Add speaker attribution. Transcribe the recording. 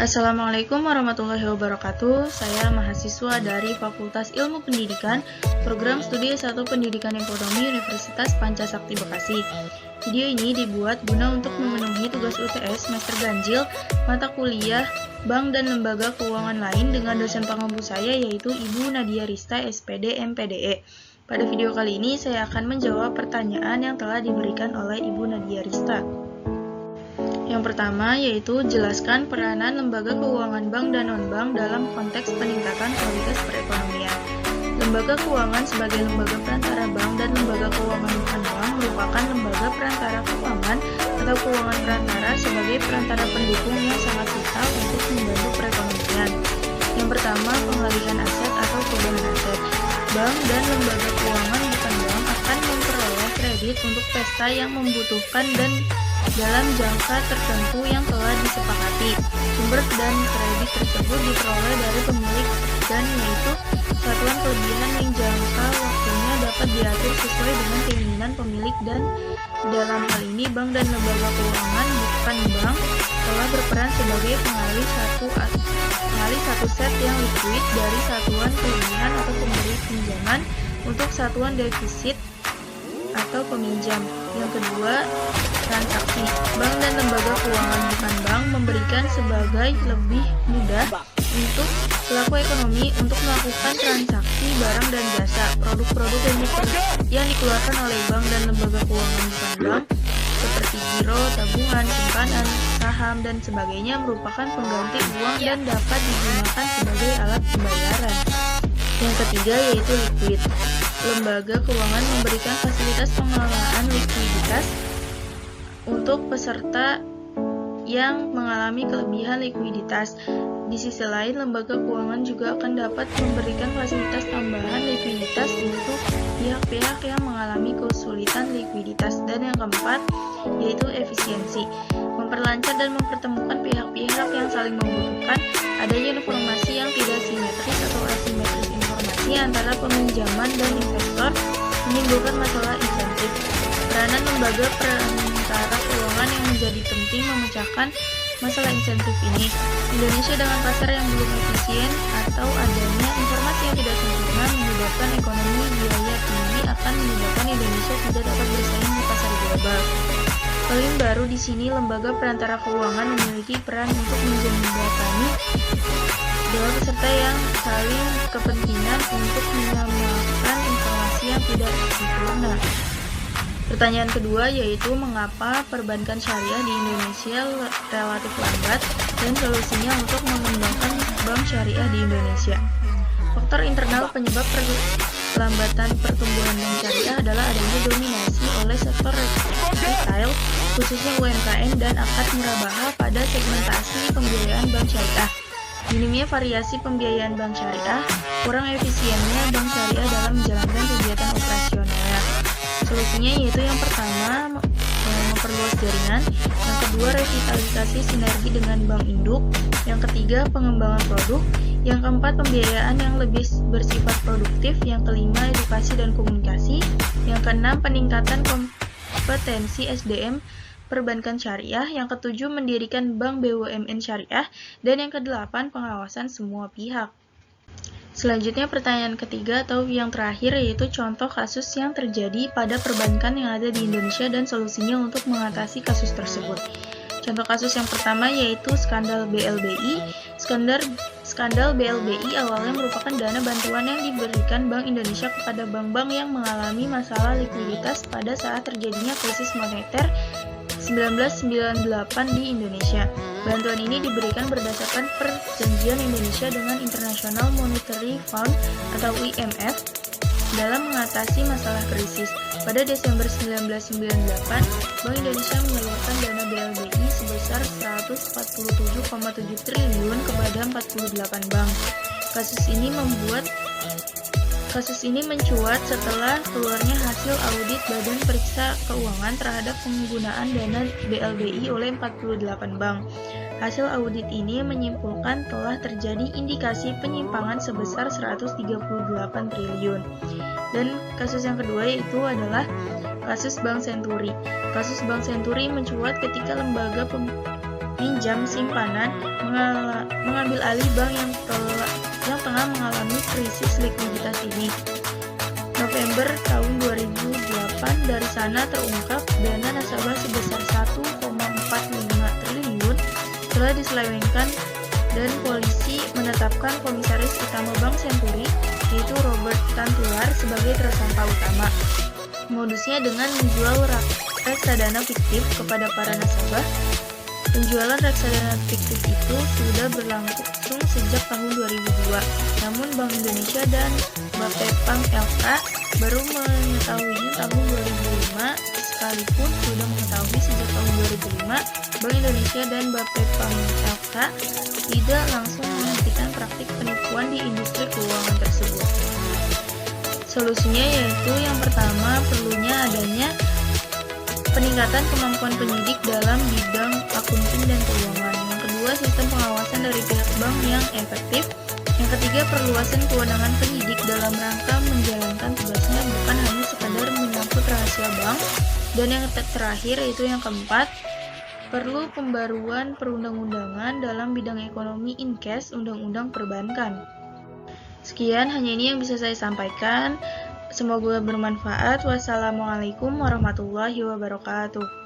Speaker 1: Assalamualaikum warahmatullahi wabarakatuh. Saya mahasiswa dari Fakultas Ilmu Pendidikan, Program Studi S1 Pendidikan Ekonomi Universitas Pancasakti Bekasi. Video ini dibuat guna untuk memenuhi tugas UTS semester ganjil mata kuliah Bank dan Lembaga Keuangan lain dengan dosen pengampu saya yaitu Ibu Nadia Rista, SPD, MPDE. Pada video kali ini saya akan menjawab pertanyaan yang telah diberikan oleh Ibu Nadia Rista. Yang pertama yaitu jelaskan peranan lembaga keuangan bank dan non-bank dalam konteks peningkatan kualitas perekonomian. Lembaga keuangan sebagai lembaga perantara bank dan lembaga keuangan bukan bank merupakan lembaga perantara keuangan atau keuangan perantara sebagai perantara pendukung yang sangat vital untuk membantu perekonomian. Yang pertama, pengalihan aset atau perubahan aset. Bank dan lembaga keuangan bukan bank akan memperoleh kredit untuk pesta yang membutuhkan dan dalam jangka tertentu yang telah disepakati. Sumber dan kredit tersebut diperoleh dari pemilik dan yaitu satuan kelebihan yang jangka waktunya dapat diatur sesuai dengan keinginan pemilik dan dalam hal ini bank dan lembaga keuangan bukan bank telah berperan sebagai pengalih satu set yang likuid dari satuan kelebihan atau pemberi pinjaman untuk satuan defisit atau peminjam. Yang kedua, transaksi. Bank dan lembaga keuangan bukan bank memberikan sebagai lebih mudah untuk pelaku ekonomi untuk melakukan transaksi barang dan jasa. Produk-produk yang dikeluarkan oleh bank dan lembaga keuangan bukan bank seperti giro, tabungan, simpanan, saham, dan sebagainya merupakan pengganti uang dan dapat digunakan sebagai alat pembayaran. Yang ketiga yaitu likuid. Lembaga keuangan memberikan fasilitas pengelolaan likuiditas untuk peserta yang mengalami kelebihan likuiditas. Di sisi lain, lembaga keuangan juga akan dapat memberikan fasilitas tambahan likuiditas untuk pihak-pihak yang mengalami kesulitan likuiditas. Dan yang keempat, yaitu efisiensi. Memperlancar dan mempertemukan pihak-pihak yang saling membutuhkan. Adanya informasi yang tidak simetris atau asimetris informasi antara peminjaman dan investor menimbulkan masalah insentif. Peranan lembaga perantara keuangan yang menjadi penting memecahkan masalah insentif ini. Indonesia dengan pasar yang belum efisien atau adanya informasi yang tidak sempurna menyebabkan ekonomi biaya tinggi akan menyebabkan Indonesia tidak dapat bersaing di pasar global. Paling baru di sini lembaga perantara keuangan memiliki peran untuk menjembatani dua peserta yang saling kepentingan untuk menyamakan informasi yang tidak sempurna. Pertanyaan kedua yaitu mengapa perbankan syariah di Indonesia relatif lambat dan solusinya untuk mengembangkan bank syariah di Indonesia. Faktor internal penyebab perlambatan pertumbuhan bank syariah adalah adanya dominasi oleh sektor retail, khususnya UMKM dan akad murabaha pada segmentasi pembiayaan bank syariah. Minimnya variasi pembiayaan bank syariah, kurang efisiennya bank syariah dalam menjalankan kegiatan operasionalnya. Solusinya yaitu yang pertama, memperluas jaringan, yang kedua revitalisasi sinergi dengan bank induk, yang ketiga pengembangan produk, yang keempat pembiayaan yang lebih bersifat produktif, yang kelima edukasi dan komunikasi, yang keenam peningkatan kompetensi SDM perbankan syariah, yang ketujuh mendirikan bank BUMN syariah, dan yang kedelapan pengawasan semua pihak. Selanjutnya pertanyaan ketiga atau yang terakhir yaitu contoh kasus yang terjadi pada perbankan yang ada di Indonesia dan solusinya untuk mengatasi kasus tersebut. Contoh kasus yang pertama yaitu skandal BLBI. Skandal BLBI awalnya merupakan dana bantuan yang diberikan Bank Indonesia kepada bank-bank yang mengalami masalah likuiditas pada saat terjadinya krisis moneter 1998 di Indonesia. Bantuan ini diberikan berdasarkan perjanjian Indonesia dengan International Monetary Fund atau IMF dalam mengatasi masalah krisis. Pada Desember 1998, Bank Indonesia menyalurkan dana BLBI sebesar 147,7 triliun kepada 48 bank. Kasus ini mencuat setelah keluarnya hasil audit Badan Periksa Keuangan terhadap penggunaan dana BLBI oleh 48 bank. Hasil audit ini menyimpulkan telah terjadi indikasi penyimpangan sebesar 138 triliun. Dan kasus yang kedua yaitu adalah kasus Bank Senturi. Kasus Bank Senturi mencuat ketika lembaga minjam simpanan mengambil alih bank yang tengah mengalami krisis likuiditas ini. November tahun 2008, dari sana terungkap dana nasabah sebesar 1,45 triliun telah diselewengkan dan polisi menetapkan komisaris utama Bank Senturi, yaitu Robert Tantular, sebagai tersangka utama. Modusnya dengan menjual reksadana fiktif kepada para nasabah. Penjualan reksadana fiktif itu sudah berlangsung sejak tahun 2002, namun Bank Indonesia dan Bapepam LK baru mengetahuinya tahun 2005. Sekalipun sudah mengetahui sejak tahun 2005, Bank Indonesia dan Bapepam LK tidak langsung menghentikan praktik penipuan di industri keuangan tersebut. Solusinya yaitu yang pertama, perlunya adanya peningkatan kemampuan penyidik dalam bidang akunting dan keuangan. Yang kedua, sistem pengawasan dari pihak bank yang efektif. Yang ketiga, perluasan kewenangan penyidik dalam rangka menjalankan tugasnya, bukan hanya sekadar menyangkut rahasia bank. Dan yang terakhir, yaitu yang keempat, perlu pembaruan perundang-undangan dalam bidang ekonomi INCAS, Undang-Undang Perbankan. Sekian, hanya ini yang bisa saya sampaikan. Semoga bermanfaat. Wassalamualaikum warahmatullahi wabarakatuh.